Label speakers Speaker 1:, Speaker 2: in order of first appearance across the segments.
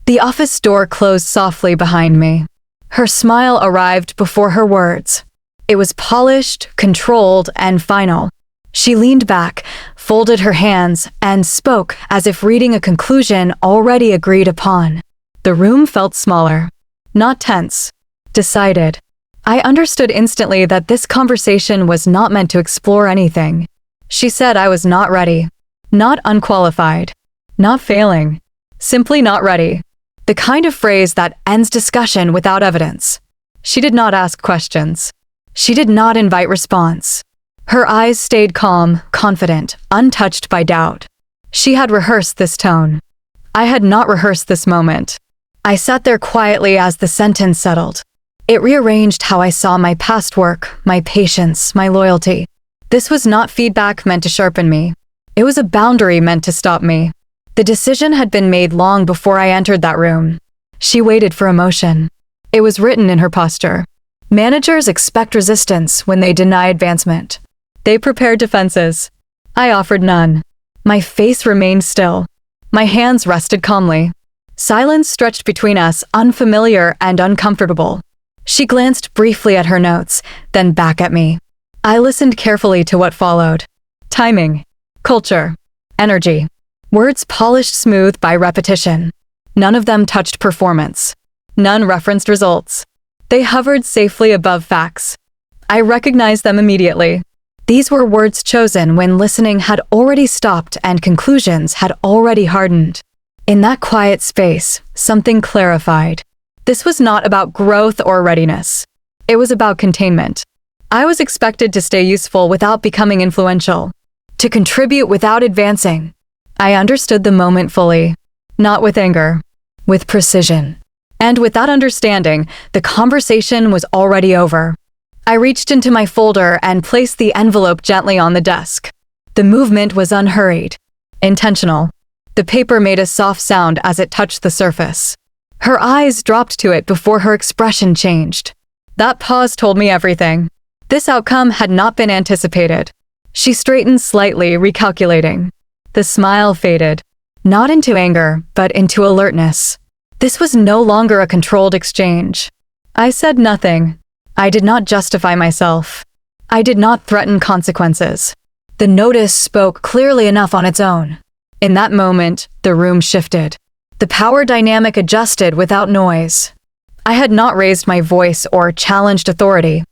Speaker 1: The office door closed softly behind me. Her smile arrived before her words. It was polished, controlled, and final. She leaned back, folded her hands, and spoke as if reading a conclusion already agreed upon. The room felt smaller. Not tense. Decided. I understood instantly that this conversation was not meant to explore anything. She said I was not ready. Not unqualified. Not failing. Simply not ready. The kind of phrase that ends discussion without evidence. She did not ask questions. She did not invite response. Her eyes stayed calm, confident, untouched by doubt. She had rehearsed this tone. I had not rehearsed this moment. I sat there quietly as the sentence settled. It rearranged how I saw my past work, my patience, my loyalty. This was not feedback meant to sharpen me. It was a boundary meant to stop me. The decision had been made long before I entered that room. She waited for emotion. It was written in her posture. Managers expect resistance when they deny advancement. They prepared defenses. I offered none. My face remained still. My hands rested calmly. Silence stretched between us, unfamiliar and uncomfortable. She glanced briefly at her notes, then back at me. I listened carefully to what followed. Timing. Culture. Energy. Words polished smooth by repetition. None of them touched performance. None referenced results. They hovered safely above facts. I recognized them immediately. These were words chosen when listening had already stopped and conclusions had already hardened. In that quiet space, something clarified. This was not about growth or readiness. It was about containment. I was expected to stay useful without becoming influential, to contribute without advancing. I understood the moment fully, not with anger, with precision. And with that understanding, the conversation was already over. I reached into my folder and placed the envelope gently on the desk. The movement was unhurried, intentional. The paper made a soft sound as it touched the surface. Her eyes dropped to it before her expression changed. That pause told me everything. This outcome had not been anticipated. She straightened slightly, recalculating. The smile faded, not into anger, but into alertness. This was no longer a controlled exchange. I said nothing. I did not justify myself. I did not threaten consequences. The notice spoke clearly enough on its own. In that moment, the room shifted. The power dynamic adjusted without noise. I had not raised my voice or challenged authority.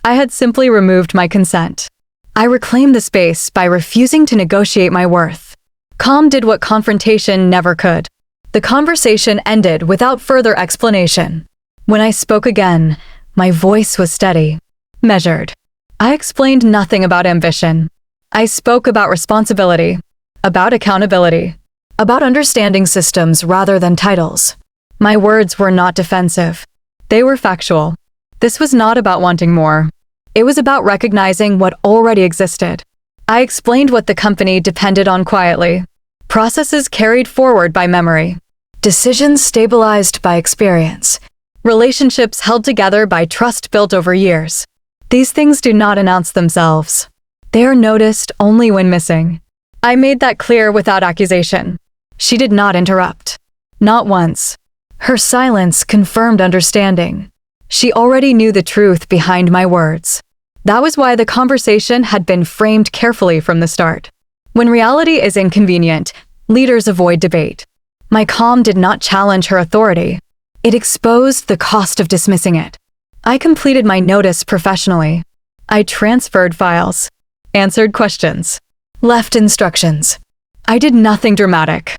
Speaker 1: I had simply removed my consent. I reclaimed the space by refusing to negotiate my worth. Calm did what confrontation never could. The conversation ended without further explanation. When I spoke again, my voice was steady, measured. I explained nothing about ambition. I spoke about responsibility, about accountability, about understanding systems rather than titles. My words were not defensive. They were factual. This was not about wanting more. It was about recognizing what already existed. I explained what the company depended on quietly. Processes carried forward by memory. Decisions stabilized by experience. Relationships held together by trust built over years. These things do not announce themselves. They are noticed only when missing. I made that clear without accusation. She did not interrupt. Not once. Her silence confirmed understanding. She already knew the truth behind my words. That was why the conversation had been framed carefully from the start. When reality is inconvenient, leaders avoid debate. My calm did not challenge her authority. It exposed the cost of dismissing it. I completed my notice professionally. I transferred files, answered questions, left instructions. I did nothing dramatic.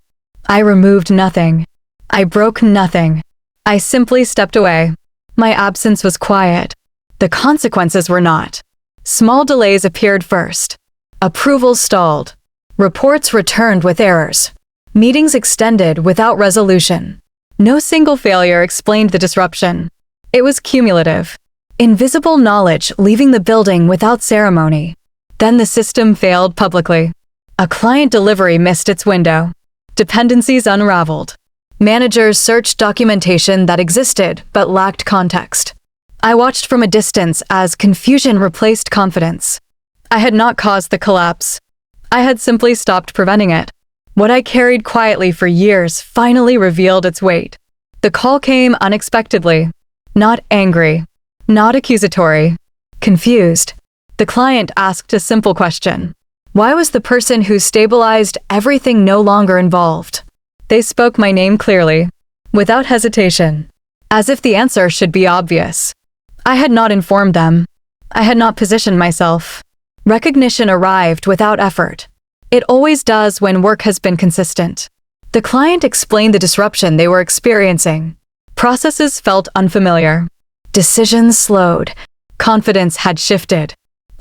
Speaker 1: I removed nothing. I broke nothing. I simply stepped away. My absence was quiet. The consequences were not. Small delays appeared first. Approvals stalled. Reports returned with errors. Meetings extended without resolution. No single failure explained the disruption. It was cumulative. Invisible knowledge leaving the building without ceremony. Then the system failed publicly. A client delivery missed its window. Dependencies unraveled. Managers searched documentation that existed but lacked context. I watched from a distance as confusion replaced confidence. I had not caused the collapse. I had simply stopped preventing it. What I carried quietly for years finally revealed its weight. The call came unexpectedly. Not angry, not accusatory, confused. The client asked a simple question. Why was the person who stabilized everything no longer involved? They spoke my name clearly, without hesitation, as if the answer should be obvious. I had not informed them. I had not positioned myself. Recognition arrived without effort. It always does when work has been consistent. The client explained the disruption they were experiencing. Processes felt unfamiliar. Decisions slowed. Confidence had shifted.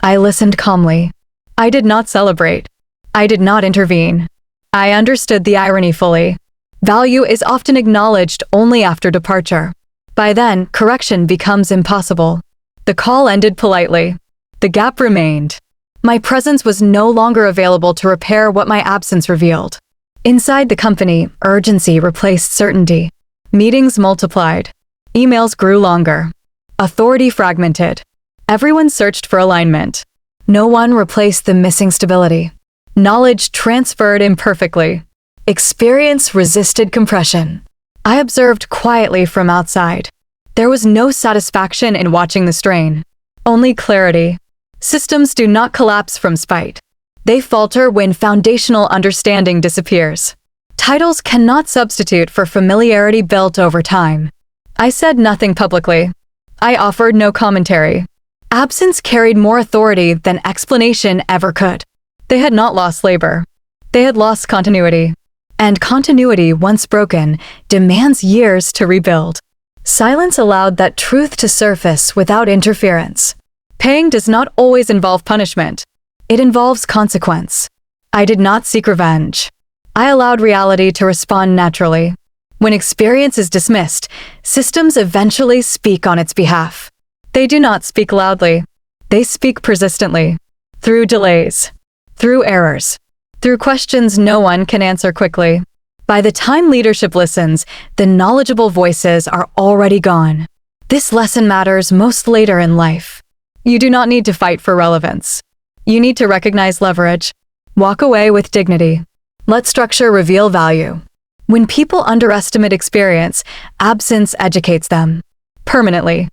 Speaker 1: I listened calmly. I did not celebrate. I did not intervene. I understood the irony fully. Value is often acknowledged only after departure. By then, correction becomes impossible. The call ended politely. The gap remained. My presence was no longer available to repair what my absence revealed. Inside the company, urgency replaced certainty. Meetings multiplied. Emails grew longer. Authority fragmented. Everyone searched for alignment. No one replaced the missing stability. Knowledge transferred imperfectly. Experience resisted compression. I observed quietly from outside. There was no satisfaction in watching the strain. Only clarity. Systems do not collapse from spite. They falter when foundational understanding disappears. Titles cannot substitute for familiarity built over time. I said nothing publicly. I offered no commentary. Absence carried more authority than explanation ever could. They had not lost labor. They had lost continuity. And continuity, once broken, demands years to rebuild. Silence allowed that truth to surface without interference. Paying does not always involve punishment. It involves consequence. I did not seek revenge. I allowed reality to respond naturally. When experience is dismissed, systems eventually speak on its behalf. They do not speak loudly. They speak persistently. Through delays. Through errors. Through questions no one can answer quickly. By the time leadership listens, the knowledgeable voices are already gone. This lesson matters most later in life. You do not need to fight for relevance. You need to recognize leverage. Walk away with dignity. Let structure reveal value. When people underestimate experience, absence educates them. Permanently.